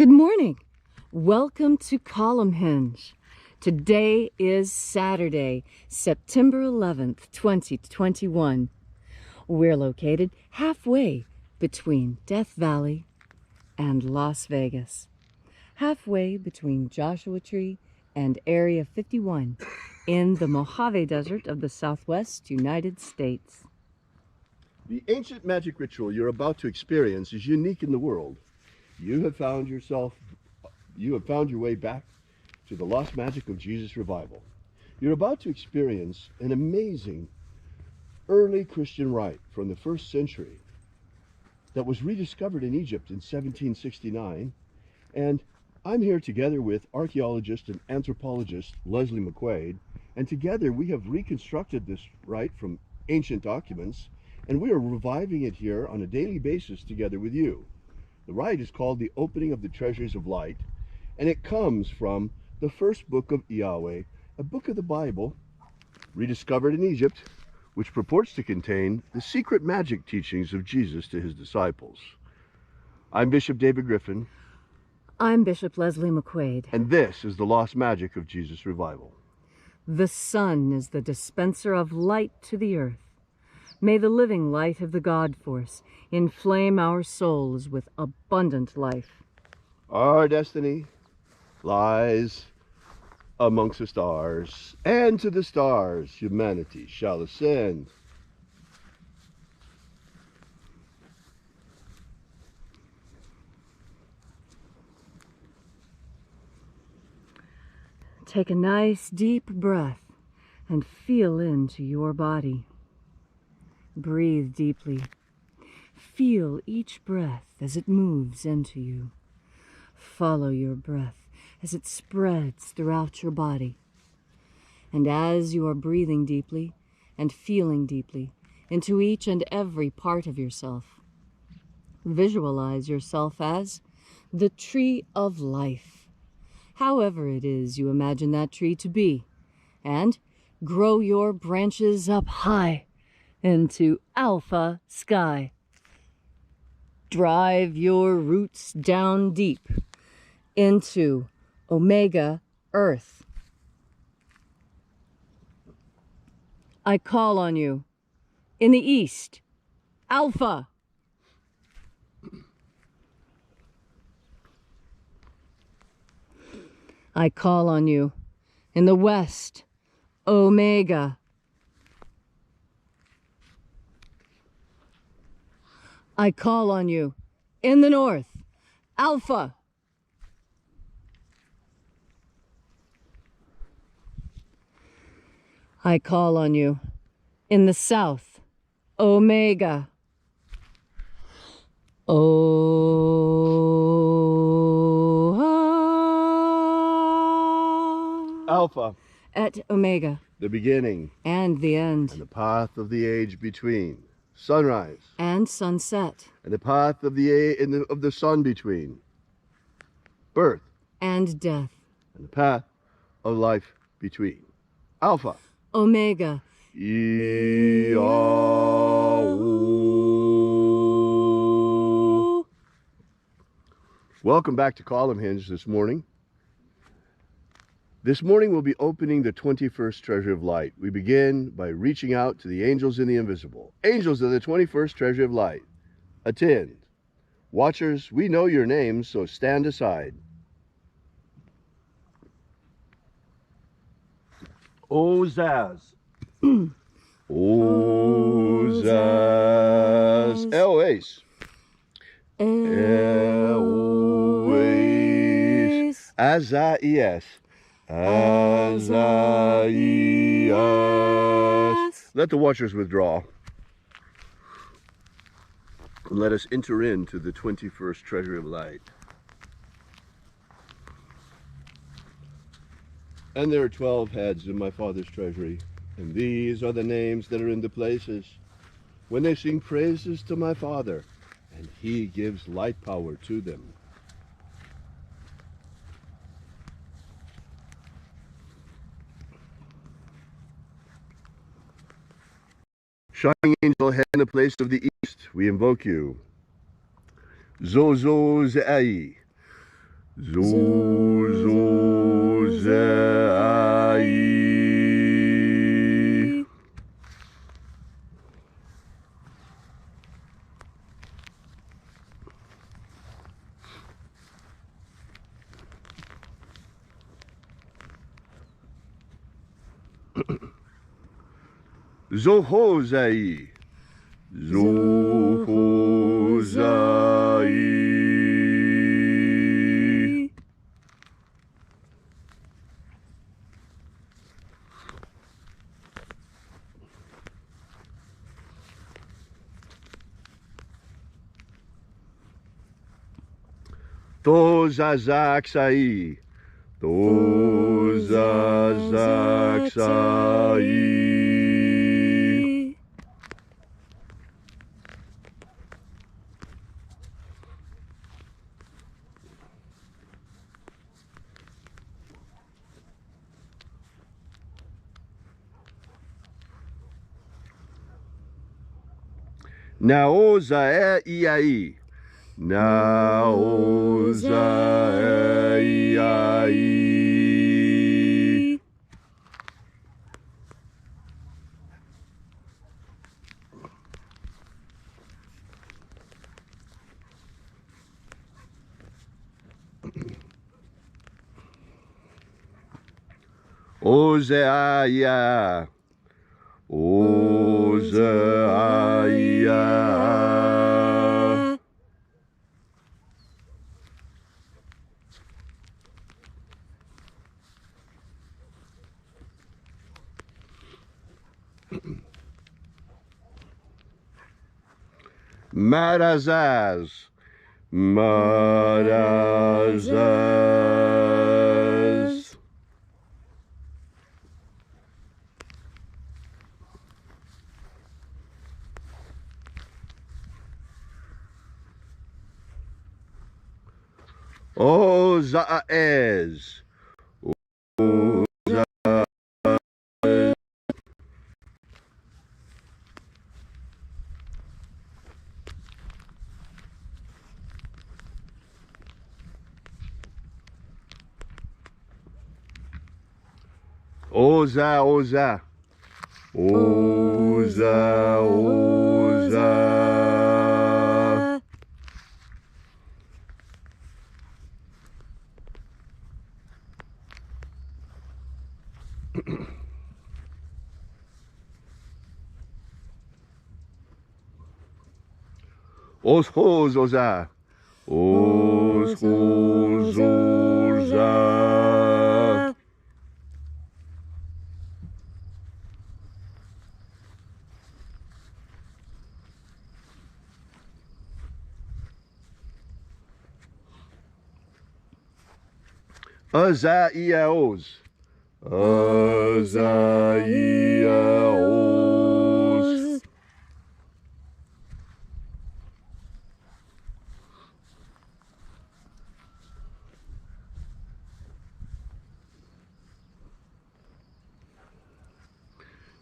Good morning. Welcome to Column Hinge. Today is Saturday, September 11th, 2021. We're located halfway between Death Valley and Las Vegas. Halfway between Joshua Tree and Area 51 in the Mojave Desert of the Southwest United States. The ancient magic ritual you're about to experience is unique in the world. You have found your way back to the lost magic of Jesus revival. You're about to experience an amazing early Christian rite from the 1st century that was rediscovered in Egypt in 1769. And I'm here together with archaeologist and anthropologist Leslie McQuade, and together we have reconstructed this rite from ancient documents, and we are reviving it here on a daily basis together with you. The rite is called the Opening of the Treasures of Light, and it comes from the first book of Yahweh, a book of the Bible rediscovered in Egypt, which purports to contain the secret magic teachings of Jesus to his disciples. I'm Bishop David Griffin. I'm Bishop Leslie McQuade. And this is the lost magic of Jesus revival. The sun is the dispenser of light to the earth. May the living light of the God Force inflame our souls with abundant life. Our destiny lies amongst the stars, and to the stars humanity shall ascend. Take a nice deep breath and feel into your body. Breathe deeply. Feel each breath as it moves into you. Follow your breath as it spreads throughout your body. And as you are breathing deeply and feeling deeply into each and every part of yourself, visualize yourself as the tree of life, however it is you imagine that tree to be, and grow your branches up high into alpha sky. Drive your roots down deep into omega earth. I call on you in the east, alpha. I call on you in the west, omega. I call on you in the north, alpha. I call on you in the south, omega. Alpha. At omega. The beginning. And the end. And the path of the age between. Sunrise. And sunset. And the path of the sun between. Birth. And death. And the path of life between. Alpha. Omega. Welcome back to Column Hinge this morning. This morning we'll be opening the 21st Treasure of Light. We begin by reaching out to the angels in the invisible. Angels of the 21st Treasure of Light, attend. Watchers, we know your names, so stand aside. Ozaz. Ozaz. Eloise. Eloise. Azaias. Azaias. Let the watchers withdraw. And let us enter into the 21st Treasure of Light. And there are 12 heads in my Father's treasury, and these are the names that are in the places when they sing praises to my Father, and he gives light power to them. Shining angel, head in the place of the east, we invoke you. Zozo Ze'ai. Zuzai. Zohozai. Zohozai. Tozazaksai. Tozazaksai. Naozaei. Naozaei. Ozeaya. Ozeaya. Marazaz. Marazaz. Ozaez. Oza, oza. Oza, oza. Oshozoza. Oshozoza. Azaiaos. Azaiaos.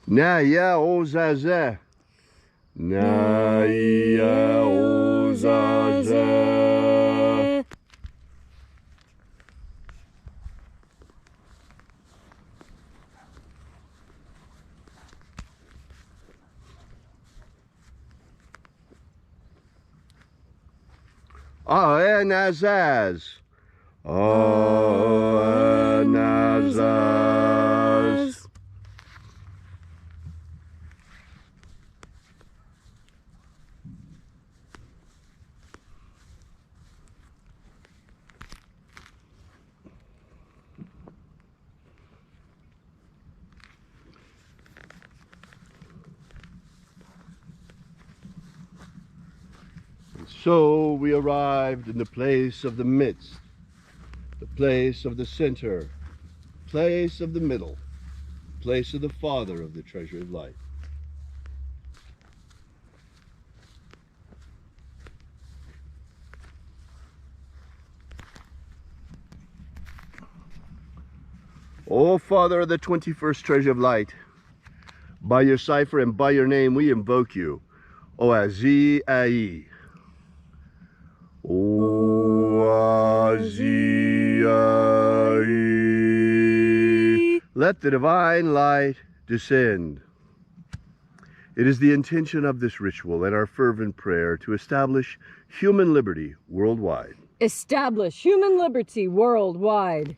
Naya ozaza. Naya ozaza. Aenazaz. Aenazaz. So we arrived in the place of the midst, the place of the center, place of the middle, place of the Father of the treasure of light. O Father of the 21st treasure of light, by your cipher and by your name we invoke you. O Azi Ai. O Let the divine light descend. It is the intention of this ritual and our fervent prayer to establish human liberty worldwide. Establish human liberty worldwide.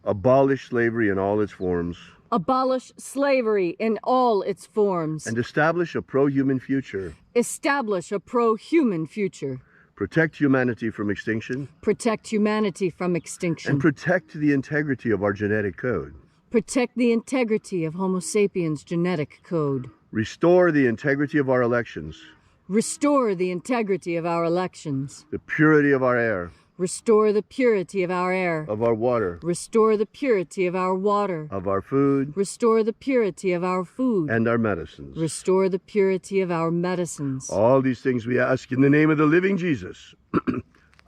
Abolish slavery in all its forms. Abolish slavery in all its forms. And establish a pro-human future. Establish a pro-human future. Protect humanity from extinction. Protect humanity from extinction. And protect the integrity of our genetic code. Protect the integrity of Homo sapiens' genetic code. Restore the integrity of our elections. Restore the integrity of our elections. The purity of our air. Restore the purity of our air. Of our water. Restore the purity of our water. Of our food. Restore the purity of our food. And our medicines. Restore the purity of our medicines. All these things we ask in the name of the living Jesus.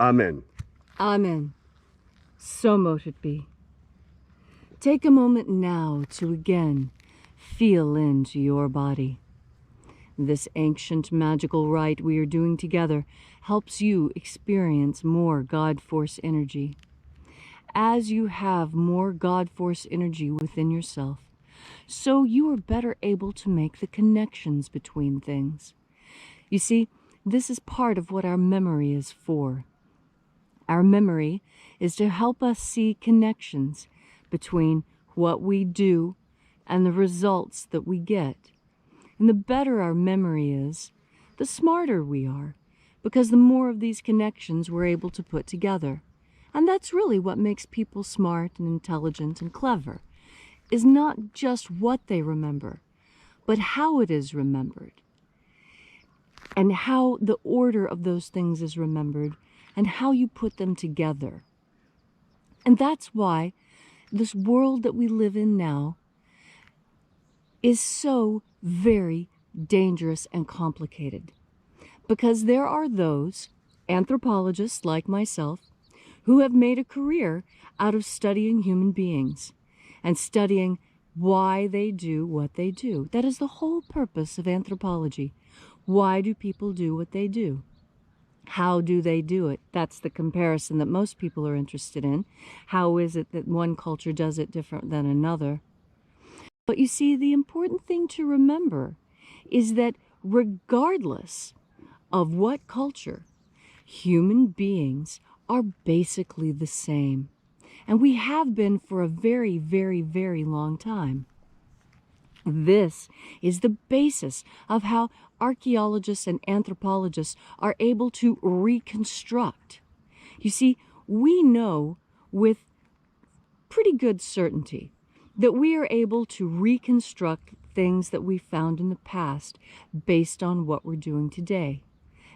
Amen. Amen. So mote it be. Take a moment now to again feel into your body. This ancient magical rite we are doing together helps you experience more God Force energy. As you have more God Force energy within yourself, so you are better able to make the connections between things. You see, this is part of what our memory is for. Our memory is to help us see connections between what we do and the results that we get. And the better our memory is, the smarter we are, because the more of these connections we're able to put together. And that's really what makes people smart and intelligent and clever, is not just what they remember, but how it is remembered, and how the order of those things is remembered, and how you put them together. And that's why this world that we live in now is so very dangerous and complicated, because there are those anthropologists like myself who have made a career out of studying human beings and studying why they do what they do. That is the whole purpose of anthropology. Why do people do what they do? How do they do it? That's the comparison that most people are interested in. How is it that one culture does it different than another? But you see, the important thing to remember is that regardless of what culture, human beings are basically the same. And we have been for a very, very, very long time. This is the basis of how archaeologists and anthropologists are able to reconstruct. You see, we know with pretty good certainty that we are able to reconstruct things that we found in the past based on what we're doing today.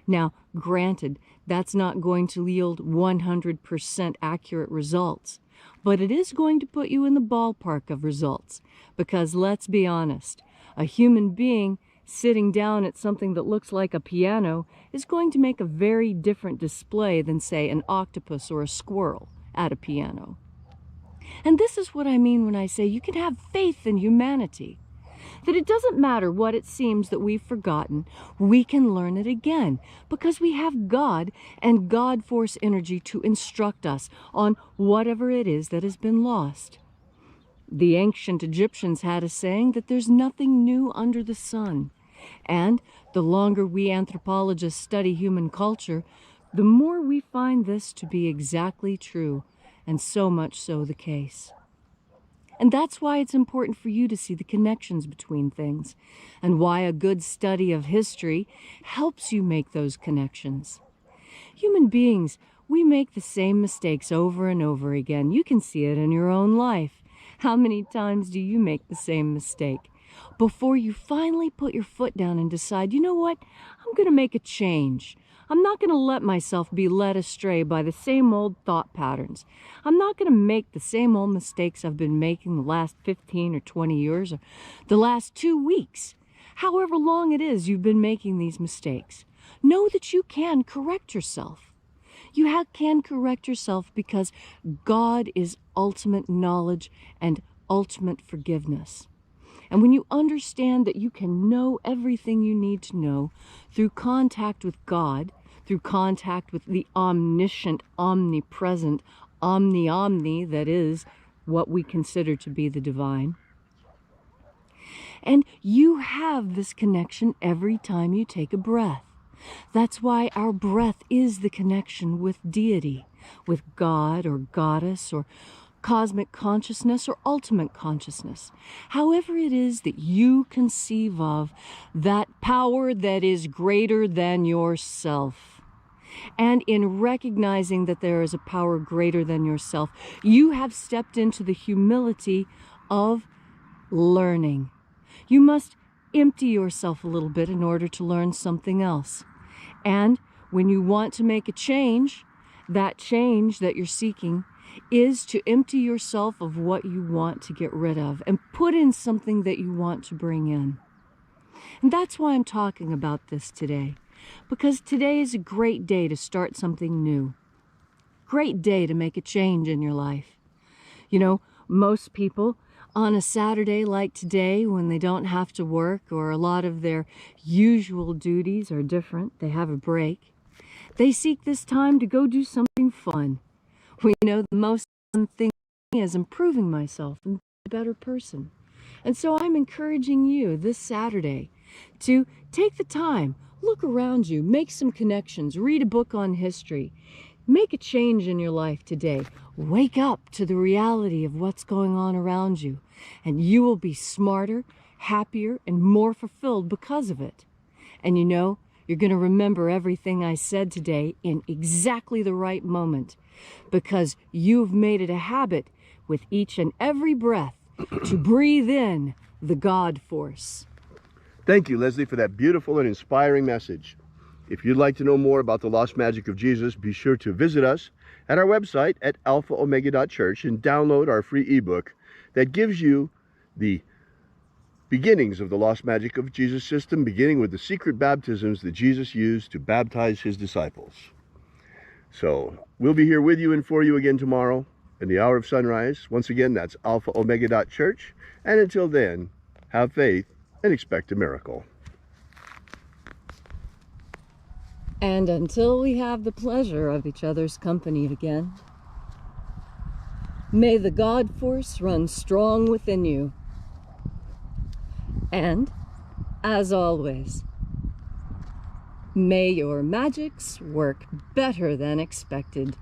Now, granted, that's not going to yield 100% accurate results, but it is going to put you in the ballpark of results, because let's be honest, a human being sitting down at something that looks like a piano is going to make a very different display than, say, an octopus or a squirrel at a piano. And this is what I mean when I say you can have faith in humanity. That it doesn't matter what it seems that we've forgotten, we can learn it again, because we have God and God Force energy to instruct us on whatever it is that has been lost. The ancient Egyptians had a saying that there's nothing new under the sun. And the longer we anthropologists study human culture, the more we find this to be exactly true, and so much so the case. And that's why it's important for you to see the connections between things, and why a good study of history helps you make those connections. Human beings, we make the same mistakes over and over again. You can see it in your own life. How many times do you make the same mistake before you finally put your foot down and decide, you know what, I'm going to make a change. I'm not going to let myself be led astray by the same old thought patterns. I'm not going to make the same old mistakes I've been making the last 15 or 20 years or the last 2 weeks. However long it is you've been making these mistakes, know that you can correct yourself. You can correct yourself because God is ultimate knowledge and ultimate forgiveness. And when you understand that you can know everything you need to know through contact with God, through contact with the omniscient, omnipresent, omni, that is what we consider to be the divine. And you have this connection every time you take a breath. That's why our breath is the connection with deity, with God or goddess or cosmic consciousness or ultimate consciousness. However it is that you conceive of that power that is greater than yourself. And in recognizing that there is a power greater than yourself, you have stepped into the humility of learning. You must empty yourself a little bit in order to learn something else. And when you want to make a change, that change that you're seeking is to empty yourself of what you want to get rid of and put in something that you want to bring in. And that's why I'm talking about this today, because today is a great day to start something new. Great day to make a change in your life. You know, most people on a Saturday like today, when they don't have to work or a lot of their usual duties are different, they have a break, they seek this time to go do something fun. We know the most fun thing is improving myself and being a better person. And so I'm encouraging you this Saturday to take the time, look around you, make some connections, read a book on history, make a change in your life today. Wake up to the reality of what's going on around you, and you will be smarter, happier, and more fulfilled because of it. And you know, you're going to remember everything I said today in exactly the right moment, because you've made it a habit with each and every breath to breathe in the God force. Thank you, Leslie, for that beautiful and inspiring message. If you'd like to know more about the lost magic of Jesus, be sure to visit us at our website at alphaomega.church and download our free ebook that gives you the beginnings of the lost magic of Jesus system, beginning with the secret baptisms that Jesus used to baptize his disciples. So we'll be here with you and for you again tomorrow in the hour of sunrise. Once again, that's alphaomega.church. And until then, have faith and expect a miracle. And until we have the pleasure of each other's company again, may the God force run strong within you. And, as always, may your magics work better than expected.